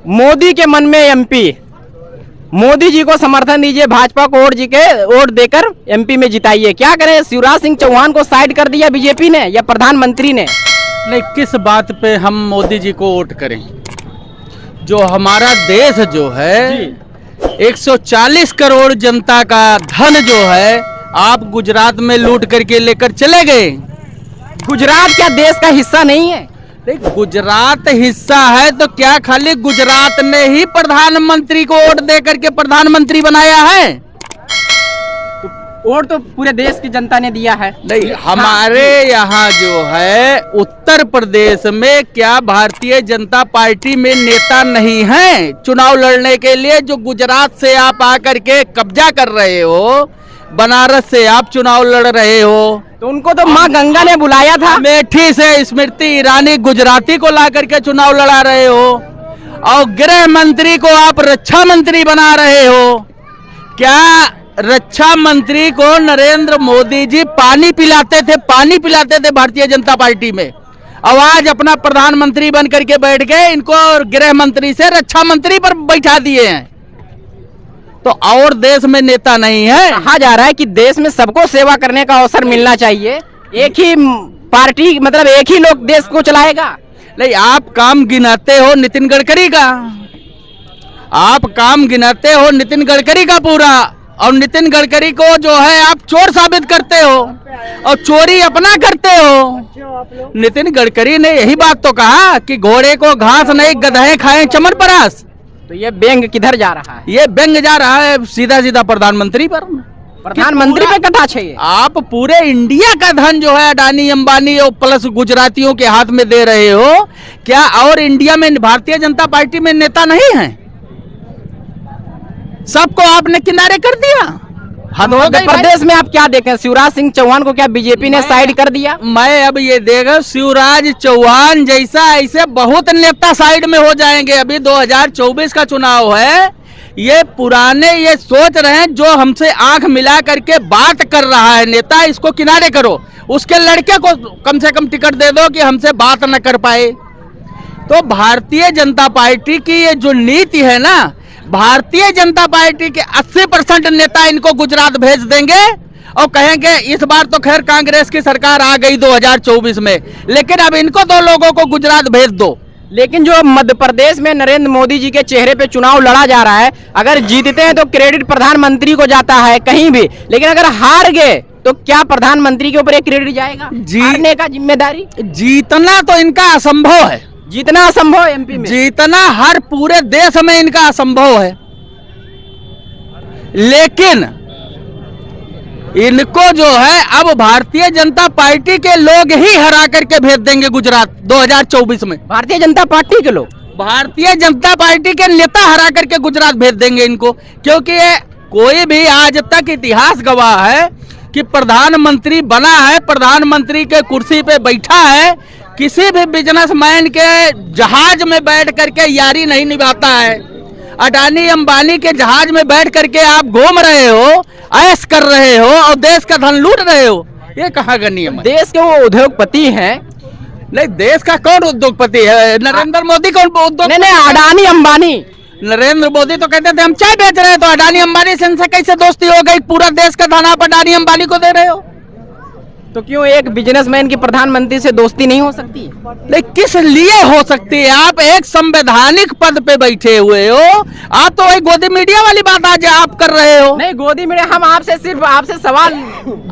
मोदी के मन में एमपी, मोदी जी को समर्थन दीजिए, भाजपा को वोट देकर एमपी में जिताइए। क्या करें, शिवराज सिंह चौहान को साइड कर दिया बीजेपी ने या प्रधानमंत्री ने? नहीं, किस बात पे हम मोदी जी को वोट करें? जो हमारा देश जो है 140 करोड़ जनता का धन जो है आप गुजरात में लूट करके लेकर चले गए। गुजरात क्या देश का हिस्सा नहीं है? गुजरात हिस्सा है तो क्या खाली गुजरात ने ही प्रधानमंत्री को वोट दे करके प्रधानमंत्री बनाया है? वोट तो पूरे देश की जनता ने दिया है। नहीं, हमारे यहाँ जो है उत्तर प्रदेश में क्या भारतीय जनता पार्टी में नेता नहीं है चुनाव लड़ने के लिए? जो गुजरात से आप आकर के कब्जा कर रहे हो, बनारस से आप चुनाव लड़ रहे हो, तो उनको तो माँ गंगा ने बुलाया था। अमेठी से स्मृति ईरानी गुजराती को ला करके चुनाव लड़ा रहे हो और गृह मंत्री को आप रक्षा मंत्री बना रहे हो। क्या रक्षा मंत्री को नरेंद्र मोदी जी पानी पिलाते थे भारतीय जनता पार्टी में? अब आज अपना प्रधानमंत्री बन करके बैठ गए, इनको गृह मंत्री से रक्षा मंत्री पर बैठा दिए हैं। तो और देश में नेता नहीं है? कहा जा रहा है कि देश में सबको सेवा करने का अवसर मिलना चाहिए, एक ही पार्टी मतलब एक ही लोग देश को चलाएगा। नहीं, आप काम गिनाते हो नितिन गडकरी का, आप काम गिनाते हो नितिन गडकरी का पूरा, और नितिन गडकरी को जो है आप चोर साबित करते हो और चोरी अपना करते हो। नितिन गडकरी ने यही बात तो कहा कि घोड़े को घास नहीं गधे खाएं चमनप्राश। तो ये व्यंग किधर जा रहा है? ये व्यंग जा रहा है सीधा सीधा प्रधानमंत्री पर। प्रधानमंत्री पे कटाक्ष है। आप पूरे इंडिया का धन जो है अडानी अंबानी और प्लस गुजरातियों के हाथ में दे रहे हो। क्या और इंडिया में भारतीय जनता पार्टी में नेता नहीं है? सबको आपने किनारे कर दिया। मध्य प्रदेश में आप क्या देखें, शिवराज सिंह चौहान को क्या बीजेपी ने साइड कर दिया? मैं अब ये देखा शिवराज चौहान जैसा ऐसे बहुत नेता साइड में हो जाएंगे। अभी 2024 का चुनाव है, ये पुराने ये सोच रहे हैं जो हमसे आंख मिला करके बात कर रहा है नेता, इसको किनारे करो, उसके लड़के को कम से कम टिकट दे दो कि हमसे बात न कर पाए। तो भारतीय जनता पार्टी की ये जो नीति है ना, भारतीय जनता पार्टी के 80% नेता इनको गुजरात भेज देंगे और कहेंगे इस बार तो खैर कांग्रेस की सरकार आ गई 2024 में, लेकिन अब इनको 2 लोगों को गुजरात भेज दो। लेकिन जो मध्य प्रदेश में नरेंद्र मोदी जी के चेहरे पे चुनाव लड़ा जा रहा है, अगर जीतते हैं तो क्रेडिट प्रधानमंत्री को जाता है कहीं भी, लेकिन अगर हार गए तो क्या प्रधानमंत्री के ऊपर एक क्रेडिट जाएगा? हारने का जिम्मेदारी? जीतना तो इनका असंभव है, जीतना असंभव है एमपी में, जीतना हर पूरे देश में इनका असंभव है। लेकिन इनको जो है अब भारतीय जनता पार्टी के लोग ही हरा करके भेज देंगे गुजरात 2024 में। भारतीय जनता पार्टी के लोग, भारतीय जनता पार्टी के नेता हरा करके गुजरात भेज देंगे इनको, क्योंकि ये कोई भी आज तक इतिहास गवाह है कि प्रधानमंत्री बना है, प्रधानमंत्री के कुर्सी पे बैठा है, किसी भी बिजनेसमैन के जहाज में बैठ करके यारी नहीं निभाता है। अडानी अंबानी के जहाज में बैठ करके आप घूम रहे हो, ऐश कर रहे हो और देश का धन लूट रहे हो, ये कहाँ का नियम है? देश के वो उद्योगपति हैं। नहीं, देश का कौन उद्योगपति है? नरेंद्र मोदी कौन उद्योग? नहीं, अडानी अंबानी। नरेंद्र मोदी तो कहते थे हम चाय बेच रहे हैं, तो अडानी अंबानी से इनसे कैसे दोस्ती हो गई? पूरा देश का धन आप अडानी अंबानी को दे रहे हो। तो क्यों एक बिजनेसमैन की प्रधानमंत्री से दोस्ती नहीं हो सकती? नहीं, किस लिए हो सकती है? आप एक संवैधानिक पद पे बैठे हुए हो, आप तो वही गोदी मीडिया वाली बात आज आप कर रहे हो। नहीं, गोदी मीडिया, हम आपसे सिर्फ आपसे सवाल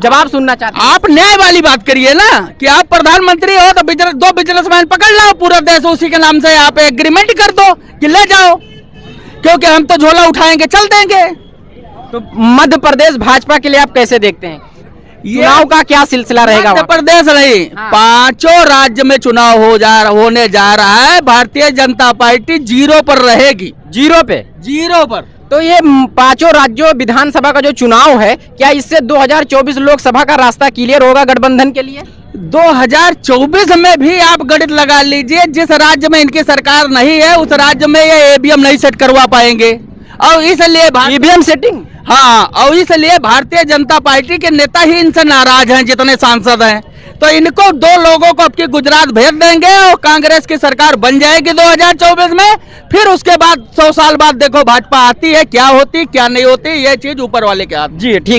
जवाब सुनना चाहते हैं। आप न्याय वाली बात करिए ना कि आप प्रधानमंत्री हो तो 2 बिजनेसमैन पकड़ लो, पूरा देश उसी के नाम से आप एग्रीमेंट कर दो कि ले जाओ, क्योंकि हम तो झोला उठाएंगे चल देंगे। तो मध्य प्रदेश भाजपा के लिए आप कैसे देखते हैं? चुनाव का क्या सिलसिला रहेगा? मध्य प्रदेश नहीं, 5 राज्य में चुनाव होने जा रहा है। भारतीय जनता पार्टी 0 पर रहेगी। 0 पर। तो ये 5 राज्यों विधानसभा का जो चुनाव है, क्या इससे 2024 लोकसभा का रास्ता क्लियर होगा गठबंधन के लिए? 2024 में भी आप गणित लगा लीजिए, जिस राज्य में इनकी सरकार नहीं है उस राज्य में ये ईवीएम नहीं सेट करवा पाएंगे, और इसलिए ईवीएम सेटिंग, हाँ, और इसलिए भारतीय जनता पार्टी के नेता ही इनसे नाराज हैं, जितने सांसद हैं। तो इनको 2 लोगों को आपकी गुजरात भेज देंगे और कांग्रेस की सरकार बन जाएगी 2024 में। फिर उसके बाद 100 साल बाद देखो भाजपा आती है, क्या होती क्या नहीं होती, ये चीज ऊपर वाले के हाथ। जी ठीक।